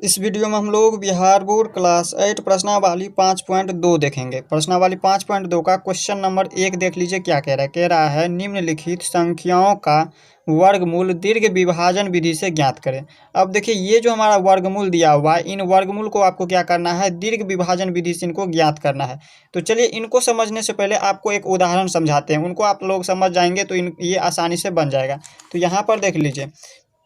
इस वीडियो में हम लोग बिहार बोर्ड क्लास 8 प्रश्नावली 5.2 देखेंगे। प्रश्नावली 5.2 का क्वेश्चन नंबर 1 देख लीजिए क्या कह रहा है। कह रहा है निम्नलिखित संख्याओं का वर्गमूल दीर्घ विभाजन विधि से ज्ञात करें। अब देखिए ये जो हमारा वर्गमूल दिया हुआ है, इन वर्गमूल को आपको क्या करना है, दीर्घ विभाजन विधि से इनको ज्ञात करना है। तो चलिए इनको समझने से पहले आपको एक उदाहरण समझाते हैं, उनको आप लोग समझ जाएंगे तो ये आसानी से बन जाएगा। तो यहाँ पर देख लीजिए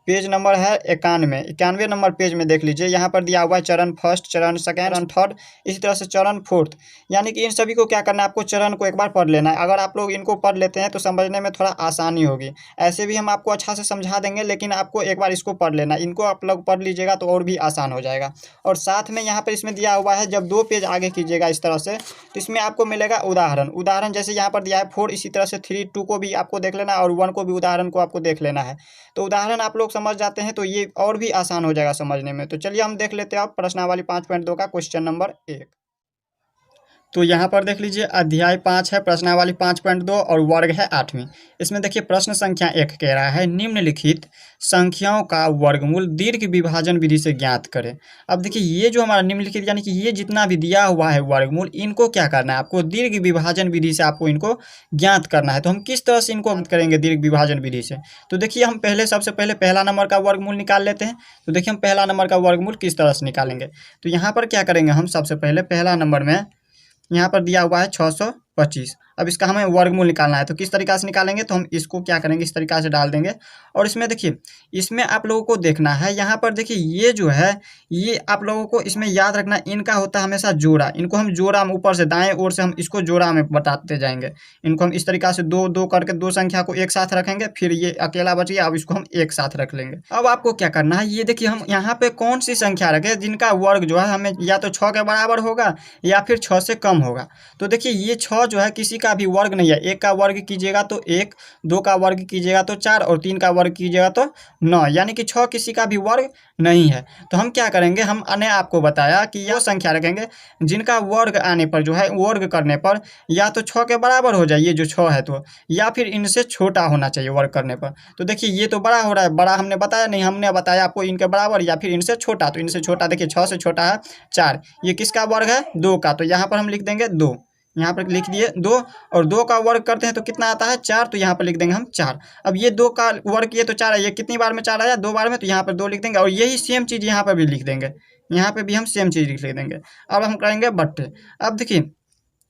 पेज नंबर है 91 नंबर पेज में देख लीजिए। यहाँ पर दिया हुआ है चरण फर्स्ट, चरण सेकेंड, चरण थर्ड, इसी तरह से चरण फोर्थ। यानी कि इन सभी को क्या करना है, आपको चरण को एक बार पढ़ लेना है। अगर आप लोग इनको पढ़ लेते हैं तो समझने में थोड़ा आसानी होगी। ऐसे भी हम आपको अच्छा से समझा देंगे, लेकिन आपको एक बार इसको पढ़ लेना है। इनको आप लोग पढ़ लीजिएगा तो और भी आसान हो जाएगा। और साथ में यहाँ पर इसमें दिया हुआ है, जब 2 पेज आगे कीजिएगा इस तरह से, तो इसमें आपको मिलेगा उदाहरण। जैसे यहाँ पर दिया है 4, इसी तरह से 3, 2 को भी आपको देख लेना है और 1 को भी, उदाहरण को आपको देख लेना है। तो उदाहरण आप लोग समझ जाते हैं तो ये और भी आसान हो जाएगा समझने में। तो चलिए हम देख लेते हैं अब प्रश्नावली 5.2 का क्वेश्चन नंबर 1। तो यहाँ पर देख लीजिए अध्याय 5 है, प्रश्नावली 5.2 और वर्ग है 8वीं। इसमें देखिए प्रश्न संख्या 1 कह रहा है निम्नलिखित संख्याओं का वर्गमूल दीर्घ विभाजन विधि से ज्ञात करें। अब देखिए ये जो हमारा निम्नलिखित यानी कि ये जितना भी दिया हुआ है वर्गमूल, इनको क्या करना है, आपको दीर्घ विभाजन विधि से आपको इनको ज्ञात करना है। तो हम किस तरह से इनको करेंगे दीर्घ विभाजन विधि से, तो देखिए हम सबसे पहले पहला नंबर का वर्गमूल निकाल लेते हैं। तो देखिए हम पहला नंबर का वर्गमूल किस तरह से निकालेंगे। तो यहाँ पर क्या करेंगे, हम सबसे पहले पहला नंबर में यहाँ पर दिया हुआ है 625। अब इसका हमें वर्गमूल निकालना है, तो किस तरीका से निकालेंगे, तो हम इसको क्या करेंगे, इस तरीका से डाल देंगे। और इसमें देखिए, इसमें आप लोगों को देखना है, यहाँ पर देखिए ये जो है, ये आप लोगों को इसमें याद रखना, इनका होता है हमेशा जोड़ा। इनको हम जोड़ा में ऊपर से दाएं ओर से हम इसको जोड़ा में बताते जाएंगे। इनको हम इस तरीका से 2 2 करके 2 संख्या को एक साथ रखेंगे, फिर ये अकेला बच गया, अब इसको हम एक साथ रख लेंगे। अब आपको क्या करना है, ये देखिए हम यहाँ पे कौन सी संख्या रखें जिनका वर्ग जो है हमें या तो 6 के बराबर होगा या फिर 6 से कम होगा। तो देखिए ये 6 जो है किसी का भी वर्ग नहीं है। 1 का वर्ग कीजिएगा तो 1, 2 का वर्ग कीजिएगा तो 4 और 3 का वर्ग कीजिएगा तो 9, यानी कि 6 किसी का भी वर्ग नहीं है। तो हम क्या करेंगे, हमने आपको बताया कि यह संख्या रखेंगे जिनका वर्ग आने पर जो है, वर्ग करने पर या तो 6 के बराबर हो जाए, ये जो 6 है, तो या फिर इनसे छोटा होना चाहिए वर्ग करने पर। तो देखिए ये तो बड़ा हो रहा है, बड़ा हमने बताया नहीं, हमने बताया आपको इनके बराबर या फिर इनसे छोटा। तो इनसे छोटा देखिए 6 से छोटा है 4, ये किसका वर्ग है, 2 का। तो यहाँ पर हम लिख देंगे 2, यहाँ पर लिख दिए 2, और 2 का वर्ग करते हैं तो कितना आता है 4, तो यहाँ पर लिख देंगे हम 4। अब ये 2 का वर्ग किए तो 4 है, ये कितनी बार में 4 आया, 2 बार में, तो यहाँ पर 2 लिख देंगे। और यही सेम चीज़ यहाँ पर भी लिख देंगे, यहाँ पर भी हम सेम चीज़ लिख देंगे। अब हम करेंगे बट्टे। अब देखिए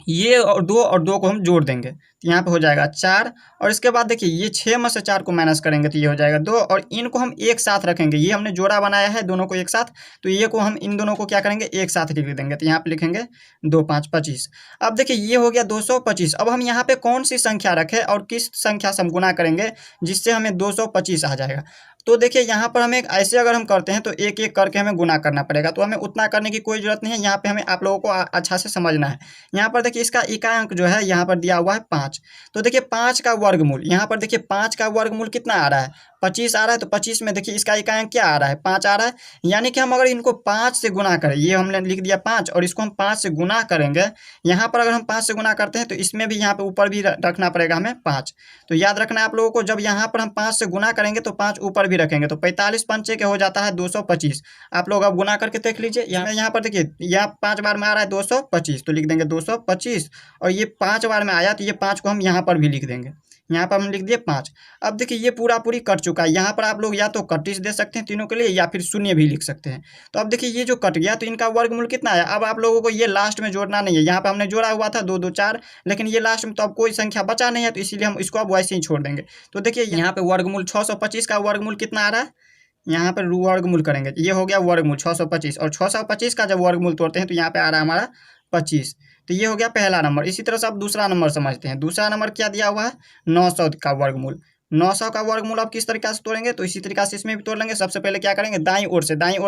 ये और 2 को हम जोड़ देंगे, तो यहाँ पे हो जाएगा 4। और इसके बाद देखिए ये 6 में से 4 को माइनस करेंगे तो ये हो जाएगा 2, और इनको हम एक साथ रखेंगे। ये हमने जोड़ा बनाया है दोनों को एक साथ, तो ये को हम इन दोनों को क्या करेंगे, एक साथ लिख देंगे। तो यहाँ पे लिखेंगे 2 5 25। अब देखिए ये हो गया 225। अब हम यहाँ पे कौन सी संख्या रखें और किस संख्या से हम गुना करेंगे जिससे हमें 225 आ जाएगा। तो देखिए यहाँ पर हमें ऐसे अगर हम करते हैं तो एक एक करके हमें गुना करना पड़ेगा, तो हमें उतना करने की कोई ज़रूरत नहीं है। यहाँ पे हमें आप लोगों को अच्छा से समझना है। यहाँ पर देखिए इसका इकाई अंक जो है यहाँ पर दिया हुआ है 5। तो देखिए 5 का वर्गमूल, यहाँ पर देखिए 5 का वर्गमूल कितना आ रहा है, 25 आ रहा है। तो 25 में देखिए इसका इकाई अंक क्या आ रहा है, 5 आ रहा है। यानी कि हम अगर इनको 5 से गुना करें, ये हमने लिख दिया 5, और इसको हम 5 से गुना करेंगे। यहाँ पर अगर हम 5 से गुना करते हैं तो इसमें भी यहाँ पे ऊपर भी रखना पड़ेगा हमें 5। तो याद रखना है आप लोगों को, जब यहाँ पर हम 5 से गुना करेंगे तो 5 ऊपर भी रखेंगे, तो 45 पंचे के हो जाता है 225। आप लोग अब गुना करके देख लीजिए। यहाँ पर देखिए यहाँ 5 बार में आ रहा है 225, तो लिख देंगे 225। और ये 5 बार में आया तो ये 5 को हम यहाँ पर भी लिख देंगे, यहाँ पर हम लिख दिए 5। अब देखिए ये पूरी कट चुका है। यहाँ पर आप लोग या तो कटिस दे सकते हैं तीनों के लिए, या फिर शून्य भी लिख सकते हैं। तो अब देखिए ये जो कट गया तो इनका वर्गमूल कितना है। अब आप लोगों को ये लास्ट में जोड़ना नहीं है, यहाँ पर हमने जोड़ा हुआ था 2 2 4, लेकिन ये लास्ट में तो अब कोई संख्या बचा नहीं है, तो इसीलिए हम इसको अब वैसे ही छोड़ देंगे। तो देखिए यहाँ पे वर्गमूल 625 का वर्गमूल कितना आ रहा है, यहाँ पर वर्गमूल करेंगे, ये हो गया वर्गमूल 625। और 625 का जब वर्गमूल तोड़ते हैं तो यहाँ पे आ रहा है हमारा 25। तो ये हो गया पहला नंबर। इसी तरह से अब दूसरा नंबर समझते हैं। दूसरा नंबर क्या दिया हुआ है, 900 का वर्गमूल। 900 का वर्गमूल अब किस तरीके से तोड़ेंगे, तो इसी तरीके से इसमें भी तोड़ लेंगे। सबसे पहले क्या करेंगे, दाईं ओर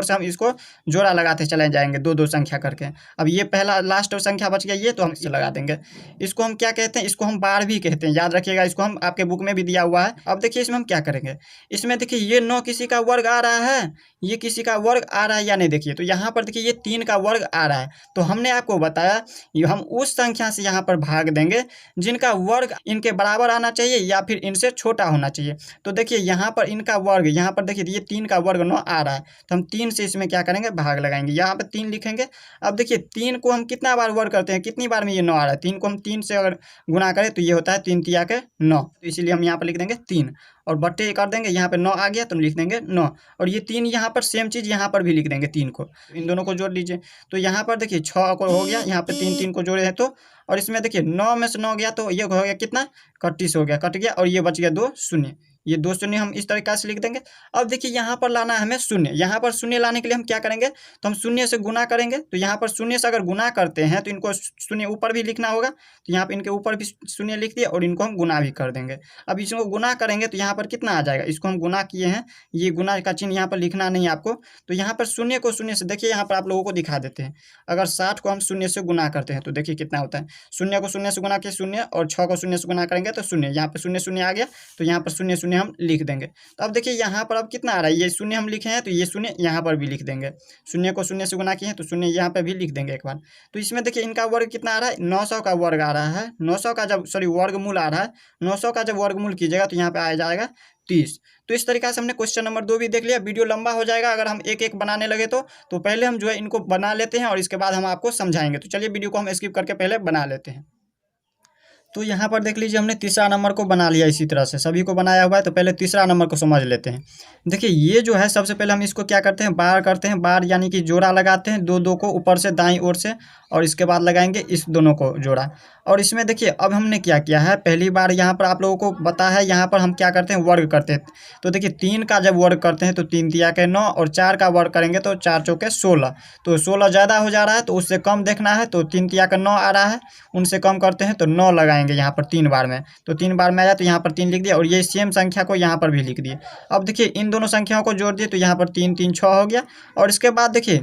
से हम इसको जोड़ा लगाते चले जाएंगे 2 2 संख्या करके। अब ये पहला लास्ट संख्या बच गया, ये तो हम इसे लगा देंगे। इसको हम क्या कहते हैं, इसको हम बार भी कहते हैं, याद रखिएगा। इसको हम आपके बुक में भी दिया हुआ है। अब देखिए इसमें हम क्या करेंगे, इसमें देखिए ये 9 किसी का वर्ग आ रहा है, ये किसी का वर्ग आ रहा है या नहीं। देखिए तो यहाँ पर देखिए ये 3 का वर्ग आ रहा है। तो हमने आपको बताया ये हम उस संख्या से यहाँ पर भाग देंगे जिनका वर्ग इनके बराबर आना चाहिए या फिर इनसे छोटा होना चाहिए। तो देखिए यहाँ पर इनका वर्ग, यहाँ पर देखिए ये 3 का वर्ग 9 आ रहा है, तो हम 3 से इसमें क्या करेंगे, भाग लगाएंगे, यहाँ पे 3 लिखेंगे। अब देखिए 3 को हम कितना बार वर्ग करते हैं, कितनी बार में ये 9 आ रहा है, 3 को हम 3 से अगर गुना करें तो ये होता है 3 तिया के 9, तो इसीलिए हम यहाँ पर लिख देंगे 3 और बट्टे कर देंगे, यहाँ पे 9 आ गया तो लिख देंगे 9। और ये 3 यहाँ पर सेम चीज़ यहाँ पर भी लिख देंगे 3 को, इन दोनों को जोड़ लीजिए। तो यहाँ पर देखिए 6 को हो गया, यहाँ पे 3 को जोड़े हैं तो, और इसमें देखिए 9 में से 9 गया तो ये हो गया कितना, 31 हो गया, कट गया, और ये बच गया 2 शून्य, ये 2 शून्य हम इस तरीके से लिख देंगे। अब देखिए यहाँ पर लाना है हमें शून्य, यहाँ पर शून्य लाने के लिए हम क्या करेंगे, तो हम शून्य से गुना करेंगे। तो यहाँ पर शून्य से अगर गुना करते हैं तो इनको शून्य ऊपर भी लिखना होगा, तो यहाँ पर इनके ऊपर भी शून्य लिख दिया और इनको हम गुना भी कर देंगे। अब इसको गुना करेंगे तो यहाँ पर कितना आ जाएगा, इसको हम गुना किए हैं, ये गुना का चिन्ह यहाँ पर लिखना नहीं है आपको। तो यहाँ पर शून्य को शून्य से, देखिए यहाँ पर आप लोगों को दिखा देते हैं, अगर 60 को हम शून्य से गुना करते हैं तो देखिए कितना होता है, शून्य को शून्य से गुना किया शून्य, और 6 को शून्य से गुना करेंगे तो शून्य, यहाँ पर शून्य शून्य आ गया, तो यहाँ पर शून्य शून्य हम लिख देंगे। तो अब देखिए यहाँ पर अब कितना आ रहा है, ये शून्य हम लिखे हैं तो ये शून्य यहाँ पर भी लिख देंगे, शून्य को शून्य से गुना किए हैं तो शून्य यहाँ पर भी लिख देंगे एक बार। तो इसमें देखिए इनका वर्ग कितना आ रहा है, 900 का वर्ग आ रहा है, 900 का जब वर्गमूल आ रहा है, 900 का जब वर्गमूल कीजिएगा तो यहाँ पे आ जाएगा 30। तो इस तरीके से हमने क्वेश्चन नंबर 2 भी देख लिया। वीडियो लंबा हो जाएगा अगर हम एक एक बनाने लगे तो पहले हम जो है इनको बना लेते हैं और इसके बाद हम आपको समझाएंगे। तो चलिए वीडियो को हम स्किप करके पहले बना लेते हैं। तो यहाँ पर देख लीजिए हमने तीसरा नंबर को बना लिया, इसी तरह से सभी को बनाया हुआ है। तो पहले तीसरा नंबर को समझ लेते हैं। देखिए ये जो है सबसे पहले हम इसको क्या करते हैं, बार करते हैं, बार यानी कि जोड़ा लगाते हैं, दो को ऊपर से दाईं ओर से, और इसके बाद लगाएंगे इस दोनों को जोड़ा। और इसमें देखिए अब हमने क्या किया है, पहली बार यहाँ पर आप लोगों को पता है, यहाँ पर हम क्या करते हैं, वर्ग करते हैं। तो देखिए 3 का जब वर्ग करते हैं तो 3 तिया के 9, और 4 का वर्ग करेंगे तो 4 चौके 16। तो 16 ज़्यादा हो जा रहा है तो उससे कम देखना है, तो 3 तिया का 9 आ रहा है, उनसे कम करते हैं तो 9 लगाएंगे यहाँ पर 3 बार में। तो 3 बार में आया तो यहाँ पर 3 लिख दिया, और ये सेम संख्या को यहाँ पर भी लिख दिए। अब देखिए इन दोनों संख्याओं को जोड़ दिए तो यहाँ पर 3 3 6 हो गया। और इसके बाद देखिए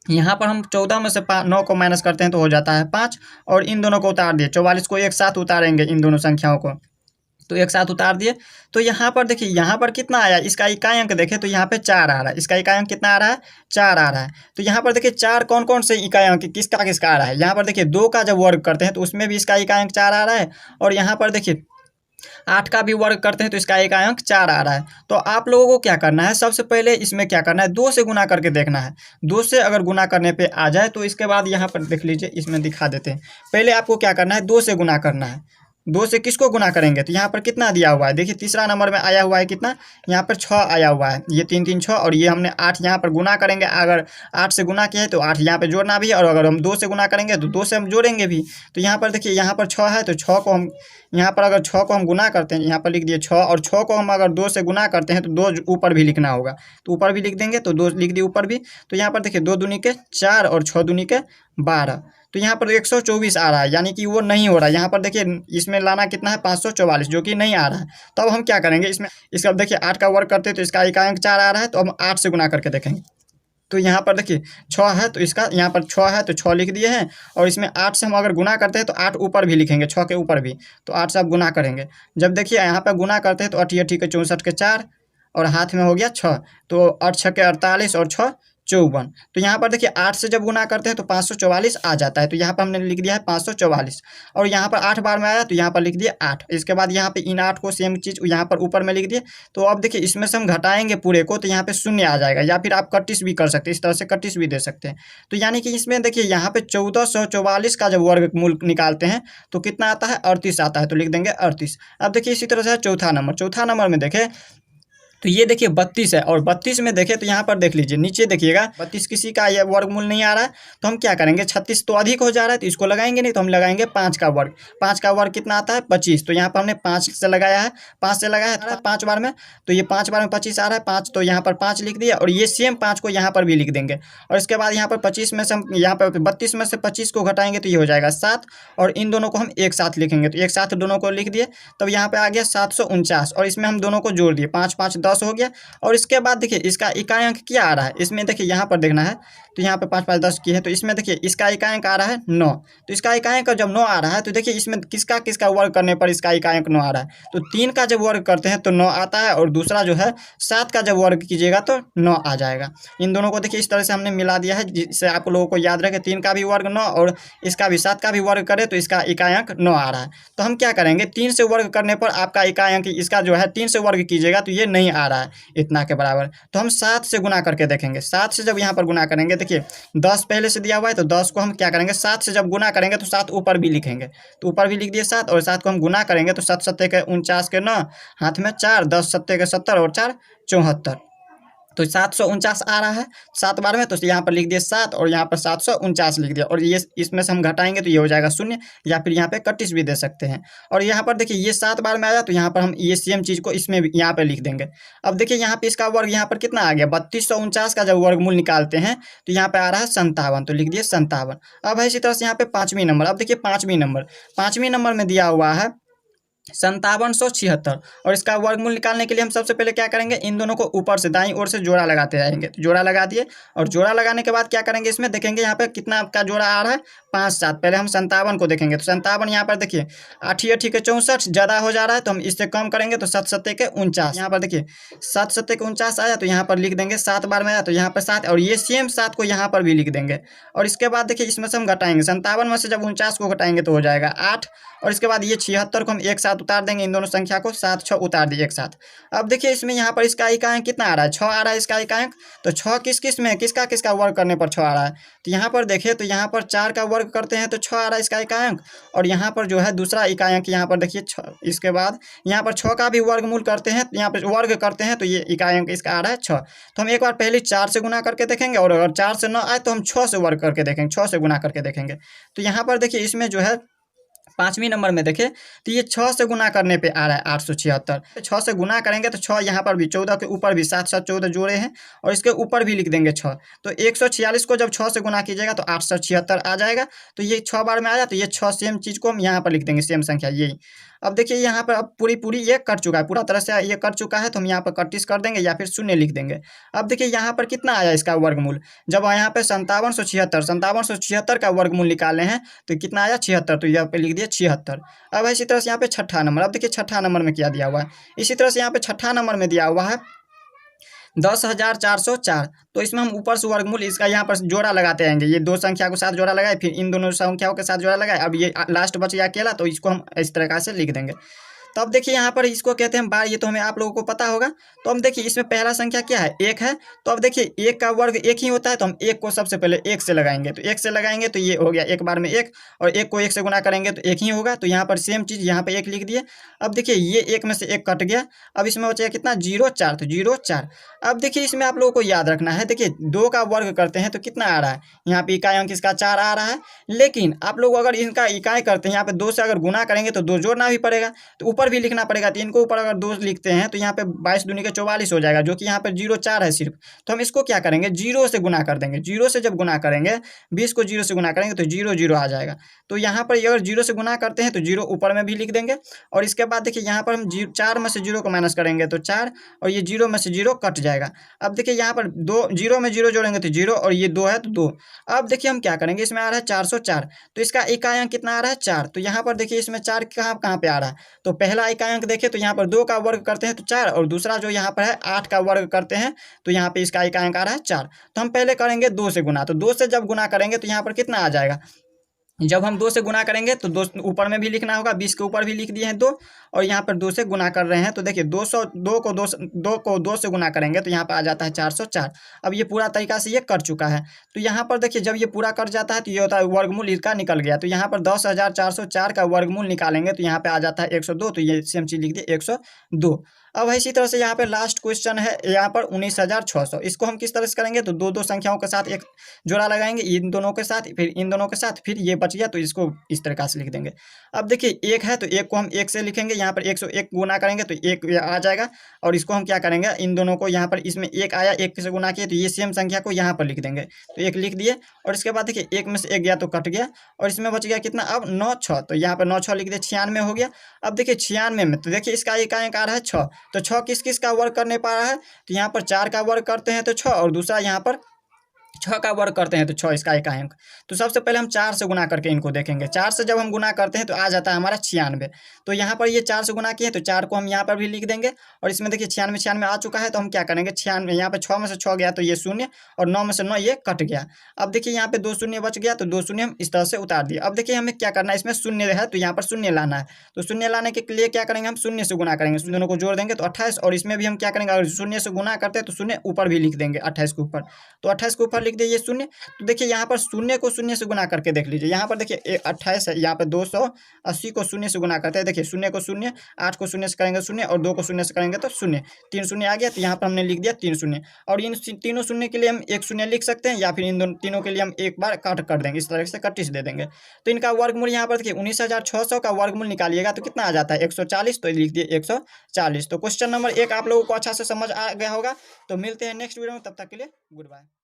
यहाँ पर हम 14 में से 9 को माइनस करते हैं तो हो जाता है 5, और इन दोनों को उतार दिए, 44 को एक साथ उतारेंगे इन दोनों संख्याओं को, तो एक साथ उतार दिए। तो यहाँ पर देखिए यहाँ पर कितना आया, इसका इकाई अंक देखें तो यहाँ पे 4 आ रहा है, इसका इकाई अंक कितना आ रहा है, 4 आ रहा है। तो यहाँ पर देखिए 4 कौन कौन से इकाई अंक किसका किसका आ रहा है, यहाँ पर देखिए 2 का जब वर्ग करते हैं तो उसमें भी इसका इकाई अंक 4 आ रहा है, और यहाँ पर देखिए 8 का भी वर्ग करते हैं तो इसका इकाई अंक 4 आ रहा है। तो आप लोगों को क्या करना है, सबसे पहले इसमें क्या करना है, 2 से गुना करके देखना है। 2 से अगर गुना करने पे आ जाए तो इसके बाद यहाँ पर देख लीजिए, इसमें दिखा देते हैं। पहले आपको क्या करना है, 2 से गुना करना है। 2 से किसको गुना करेंगे, तो यहाँ पर कितना दिया हुआ है, देखिए तीसरा नंबर में आया हुआ है कितना, यहाँ पर 6 आया हुआ है, ये 3 3 6, और ये हमने 8 यहाँ पर गुना करेंगे। अगर 8 से गुना किया है तो 8 यहाँ पे जोड़ना भी है, और अगर हम 2 से गुना करेंगे तो 2 से हम जोड़ेंगे भी। तो यहाँ पर देखिए यहाँ पर 6 है, तो 6 को हम यहाँ पर अगर 6 को हम गुना करते हैं, यहाँ पर लिख दिए 6, और 6 को हम अगर 2 से गुना करते हैं तो 2 ऊपर भी लिखना होगा, तो ऊपर भी लिख देंगे, तो 2 लिख दिए ऊपर भी। तो यहाँ पर देखिए 2 दूनी के 4 और 6 दूनी के 12, तो यहाँ पर 124 आ रहा है, यानी कि वो नहीं हो रहा है। यहाँ पर देखिए इसमें लाना कितना है, 544, जो कि नहीं आ रहा है। तो अब हम क्या करेंगे, इसमें इसका देखिए 8 का वर्ग करते हैं तो इसका इकाई अंक 4 आ रहा है, तो हम 8 से गुना करके देखेंगे। तो यहाँ पर देखिए 6 है, तो इसका यहाँ पर 6 है तो 6 लिख दिए हैं, और इसमें 8 से हम अगर गुना करते हैं तो 8 ऊपर भी लिखेंगे, 6 के ऊपर भी, तो 8 से आप गुना करेंगे। जब देखिए यहाँ पर गुना करते हैं तो 8 8 के 64 के 4, और हाथ में हो गया 6, तो 8 6 के 48 और 6 54। तो यहाँ पर देखिए 8 से जब गुना करते हैं तो 544 आ जाता है, तो यहाँ पर हमने लिख दिया है 544, और यहाँ पर 8 बार में आया तो यहाँ पर लिख दिया 8। इसके बाद यहाँ पे इन 8 को सेम चीज़ यहाँ पर ऊपर में लिख दिए। तो अब देखिए इसमें से हम घटाएंगे पूरे को, तो यहाँ पे 0 आ जाएगा, या फिर आप 31 भी कर सकते हैं, इस तरह से 31 भी दे सकते हैं। तो यानी कि इसमें देखिए यहाँ पे 1444 का जब वर्गमूल निकालते हैं तो कितना आता है, 38 आता है, तो लिख देंगे 38। अब देखिए इसी तरह से चौथा नंबर में देखें तो ये देखिए 32 है, और 32 में देखें तो यहाँ पर देख लीजिए नीचे देखिएगा 32 किसी का ये वर्गमूल नहीं आ रहा है, तो हम क्या करेंगे, 36 तो अधिक हो जा रहा है तो इसको लगाएंगे नहीं, तो हम लगाएंगे 5 का वर्ग। 5 का वर्ग कितना आता है, 25, तो यहाँ पर हमने 5 से लगाया है, 5 से लगाया है 5 बार में, तो ये 5 बार में 25 आ रहा है 5, तो यहाँ पर 5 लिख दिया, और ये सेम 5 को यहाँ पर भी लिख देंगे। और इसके बाद यहाँ पर 25 में से हम यहाँ पर 32 में से 25 को घटाएंगे तो ये हो जाएगा 7, और इन दोनों को हम एक साथ लिखेंगे, तो एक साथ दोनों को लिख दिए, तब यहाँ पर आ गया 749, और इसमें हम दोनों को जोड़ दिए, 5 5 10 10 हो गया। और इसके बाद देखिए इसका इकाई अंक क्या आ रहा है, इसमें देखिए यहाँ पर देखना है तो यहाँ पे 5 5 10 की है, तो इसमें देखिए इसका इकाई अंक आ रहा है 9। तो इसका इकाई अंक जब 9 आ रहा है तो देखिए इसमें किसका किसका वर्ग करने पर इसका इकाई अंक 9 आ रहा है। तो 3 का जब वर्ग करते हैं तो 9 आता है, और दूसरा जो है 7 का जब वर्ग कीजिएगा तो 9 आ जाएगा। इन दोनों को देखिए इस तरह से हमने मिला दिया है, जिससे आप लोगों को याद रहे 3 का भी वर्ग 9 और इसका भी 7 का भी वर्ग करे तो इसका इकाई अंक 9 आ रहा है। तो हम क्या करेंगे, 3 से वर्ग करने पर आपका इकाई अंक इसका जो है 3 से वर्ग कीजिएगा तो ये नहीं आ रहा है इतना के बराबर, तो हम 7 से गुना करके देखेंगे। 7 से जब यहाँ पर गुना करेंगे, देखिए 10 पहले से दिया हुआ है तो 10 को हम क्या करेंगे 7 से जब गुना करेंगे तो 7 ऊपर भी लिखेंगे, तो ऊपर भी लिख दिए 7, और 7 को हम गुना करेंगे तो 7 सत्ते के 49 के 9, हाथ में 4, 10 सत्ते के 70 और 4 74, तो 749 आ रहा है 7 बार में, तो यहाँ पर लिख दिए 7 और यहाँ पर 749 लिख दिया, और ये इसमें से हम घटाएंगे तो ये हो जाएगा 0, या फिर यहाँ पे 31 भी दे सकते हैं। और यहाँ पर देखिए ये 7 बार में आया तो यहाँ पर हम ये सेम चीज़ को इसमें भी यहाँ पे लिख देंगे। अब देखिए यहाँ पे इसका वर्ग यहाँ पर कितना आ गया, 3249 का जब वर्गमूल निकालते हैं तो यहाँ पे आ रहा है 57, तो लिख दिए 57। अब है इसी तरह से यहाँ पे 5वीं नंबर, अब देखिए 5वीं नंबर में दिया हुआ है 5776, और इसका वर्गमूल निकालने के लिए हम सबसे पहले क्या करेंगे, इन दोनों को ऊपर से दाईं ओर से जोड़ा लगाते जाएंगे। तो जोड़ा लगा दिए, और जोड़ा लगाने के बाद क्या करेंगे, इसमें देखेंगे यहाँ पे कितना आपका जोड़ा आ रहा है 5 7। पहले हम 57 को देखेंगे, तो 57 यहाँ पर देखिए 8 8 के 64 ज़्यादा हो जा रहा है, तो हम इससे कम करेंगे तो 7 7 के 49, यहाँ पर देखिए 7 7 के 49 आया, तो यहाँ पर लिख देंगे 7 बार में आया तो यहाँ पर 7, और ये सेम 7 को यहाँ पर भी लिख देंगे। और इसके बाद देखिए इसमें से हम घटाएंगे, 57 में से जब 49 को घटाएंगे तो हो जाएगा 8, और इसके बाद ये 76 को हम एक साथ उतार देंगे, इन दोनों संख्या को 7 6 उतार दिए एक साथ। अब देखिए इसमें यहाँ पर इसका इकाई अंक कितना आ रहा है, 6 आ रहा है इसका इकाई अंक। तो 6 किस किस में किसका किसका वर्ग करने पर 6 आ रहा है, तो यहाँ पर देखिए तो यहाँ पर 4 का वर्ग करते हैं तो 6 आ रहा है इसका इकाई अंक, और यहाँ पर जो है दूसरा इकाई अंक यहाँ पर देखिए 6, इसके बाद यहाँ पर 6 का भी वर्गमूल करते हैं, यहाँ पर वर्ग करते हैं तो ये इकाई अंक इसका आ रहा है 6। तो हम एक बार पहले 4 से गुना करके देखेंगे, और अगर 4 से न आए तो हम 6 से वर्ग करके देखेंगे, 6 से गुना करके देखेंगे। तो यहाँ पर देखिए इसमें जो है 5वीं नंबर में देखें तो ये 6 से गुना करने पे आ रहा है 876। 6 से गुना करेंगे तो 6 यहाँ पर भी 14 के ऊपर भी 7 7 14 जोड़े हैं, और इसके ऊपर भी लिख देंगे 6, तो 146 को जब 6 से गुना कीजिएगा तो 876 आ जाएगा। तो ये 6 बार में आया, तो ये 6 सेम चीज़ को हम यहाँ पर लिख देंगे, सेम संख्या यही। अब देखिए यहाँ पर अब पूरी ये कट चुका है, पूरा तरह से ये कट चुका है, तो हम यहाँ पर 31 कर देंगे या फिर 0 लिख देंगे। अब देखिए यहाँ पर कितना आया इसका वर्गमूल, जब यहाँ पे 5776 का वर्गमूल निकाले हैं तो कितना आया 76, तो यहाँ पे लिख दिया 76। अब इसी तरह से यहाँ पे 6ठा नंबर, अब देखिए 6ठा नंबर में क्या दिया हुआ है, इसी तरह से यहाँ पे 6ठा नंबर में दिया हुआ है 10,404। तो इसमें हम ऊपर से वर्गमूल इसका यहाँ पर जोड़ा लगाते आएंगे, ये दो संख्या को साथ जोड़ा लगाए, फिर इन दोनों संख्याओं के साथ जोड़ा लगाए, अब ये लास्ट बच गया अकेला, तो इसको हम इस तरह से लिख देंगे। तो अब देखिए यहाँ पर इसको कहते हैं बार, ये तो हमें आप लोगों को पता होगा। तो हम देखिए इसमें पहला संख्या क्या है, 1 है, तो अब देखिए 1 का वर्ग 1 ही होता है, तो हम 1 को सबसे पहले 1 से लगाएंगे, तो 1 से लगाएंगे तो ये हो गया एक बार में 1, और 1 को 1 से गुना करेंगे तो 1 ही होगा, तो यहाँ पर सेम चीज़ यहाँ पर 1 लिख दिए। अब देखिए ये 1 में से 1 कट गया, अब इसमें बचेगा कितना 0 4, तो 0 4। अब देखिए इसमें आप लोगों को याद रखना है, देखिए 2 का वर्ग करते हैं तो कितना आ रहा है, यहाँ पे इकाई अंक इसका 4 आ रहा है, लेकिन आप लोग अगर इनका इकाई करते हैं यहाँ पे 2 से अगर गुना करेंगे तो 2 जोड़ना भी पड़ेगा, तो ऊपर भी लिखना पड़ेगा। तो इनको ऊपर अगर 2 लिखते हैं तो यहाँ पे 22 दूनी के 44 हो जाएगा, जो कि यहाँ पे 0 4 है सिर्फ। तो हम इसको क्या करेंगे 0 से गुना कर देंगे, 0 से जब गुना करेंगे 20 को 0 से गुना करेंगे तो 0 0 आ जाएगा। तो यहाँ पर अगर 0 से गुना करते हैं तो 0 ऊपर में भी लिख देंगे, और इसके बाद देखिए यहाँ पर हम 4 में से 0 को माइनस करेंगे तो 4, और ये 0 में से 0 कट जाएगा। अब देखिए यहाँ पर 2 0 में 0 जोड़ेंगे तो 0, और ये 2 है तो 2। अब देखिए हम क्या करेंगे, इसमें आ रहा है 404, तो इसका इकाई अंक कितना आ रहा है 4। तो यहाँ पर देखिए इसमें 4 कहाँ कहाँ पे आ रहा है, तो पहला इकाई अंक देखिए तो यहाँ पर 2 का वर्ग करते हैं तो 4, और दूसरा जो यहाँ पर है 8 का वर्ग करते हैं तो यहाँ पे इसका इकाई अंक आ रहा है 4। तो हम पहले करेंगे 2 से गुना, तो 2 से जब गुना करेंगे तो यहाँ पर कितना आ जाएगा, जब हम 2 से गुना करेंगे तो 2 ऊपर में भी लिखना होगा, 20 के ऊपर भी लिख दिए हैं 2, और यहाँ पर 2 से गुना कर रहे हैं तो देखिए 2 को 2 से गुना करेंगे तो यहाँ पर आ जाता है 404। अब ये पूरा तरीका से ये कर चुका है। तो यहाँ पर देखिए जब ये पूरा कर जाता है तो ये होता है वर्गमूल इसका निकल गया। तो यहाँ पर 10,404 का वर्गमूल निकालेंगे तो यहाँ पर आ जाता है 102, तो ये सेम चीज़ लिख दिए 102। अब इसी तरह से यहाँ पे लास्ट क्वेश्चन है यहाँ पर 19,600। इसको हम किस तरह से करेंगे, तो दो संख्याओं के साथ एक जोड़ा लगाएंगे, इन दोनों के साथ, फिर इन दोनों के साथ, फिर ये बच गया तो इसको इस तरह से लिख देंगे। अब देखिए 1 है तो 1 को हम 1 से लिखेंगे, यहाँ पर 101 गुना करेंगे तो 1 आ जाएगा, और इसको हम क्या करेंगे इन दोनों को यहाँ पर इसमें 1 आया 1 से गुना किए तो ये सेम संख्या को यहाँ पर लिख देंगे, तो 1 लिख दिए। और इसके बाद देखिए 1 में से 1 गया तो कट गया, और इसमें बच गया कितना अब 9 6, तो यहाँ पर 9 6 लिख दिए, 96 हो गया। अब देखिए 96 में तो देखिए इसका इकाई अंक आ रहा है 6, तो 6 किस किस का वर्ग करने पा रहा है, तो यहाँ पर 4 का वर्ग करते हैं तो 6, और दूसरा यहाँ पर 6 का वर्ग करते हैं तो 6 इसका एकांक। तो सबसे पहले हम 4 से गुना करके इनको देखेंगे। 4 से जब हम गुना करते हैं तो आ जाता है हमारा 96। तो यहाँ पर ये 4 से गुना किए तो 4 को हम यहाँ पर भी लिख देंगे, और इसमें देखिए 96 96 आ चुका है, तो हम क्या करेंगे 96, यहाँ पे 6 में से 6 गया तो ये 0, और 9 में से 9 ये कट गया। अब देखिए यहाँ पे 2 शून्य बच गया, तो 2 शून्य हम इस तरह से उतार दिए। अब देखिए हमें क्या करना है, इसमें शून्य है तो यहाँ पर शून्य लाना है। तो शून्य लाने के लिए क्या करेंगे, हम शून्य से गुना करेंगे, दोनों को जोड़ देंगे तो 28, और इसमें भी हम क्या करेंगे, अगर शून्य से गुना करते हैं तो शून्य ऊपर भी लिख देंगे 28 के ऊपर। तो 28 के ऊपर लिख दिए शून्य। तो देखिए यहाँ पर शून्य को शून्य से गुना करके देख लीजिए, यहाँ पर देखिए 28 है, यहाँ पर 280 को शून्य से गुना करते हैं, देखिए शून्य को शून्य, 8 को शून्य से करेंगे शून्य, और 2 को शून्य से करेंगे तो शून्य, 3 शून्य आ गया, तो यहाँ पर हमने लिख दिया 3 शून्य। और इन तीनों शून्य के लिए हम 1 शून्य लिख सकते हैं, या फिर इन दोनों तीनों के लिए हम एक बार काट कर देंगे, इस तरह से कटिश दे देंगे। तो इनका वर्गमूल यहाँ पर देखिए 19,600 का वर्गमूल निकालिएगा तो कितना आ जाता है 140, तो लिख दिए 140। तो क्वेश्चन नंबर 1 आप लोगों को अच्छा से समझ आ गया होगा। तो मिलते हैं नेक्स्ट वीडियो में, तब तक के लिए गुड बाय।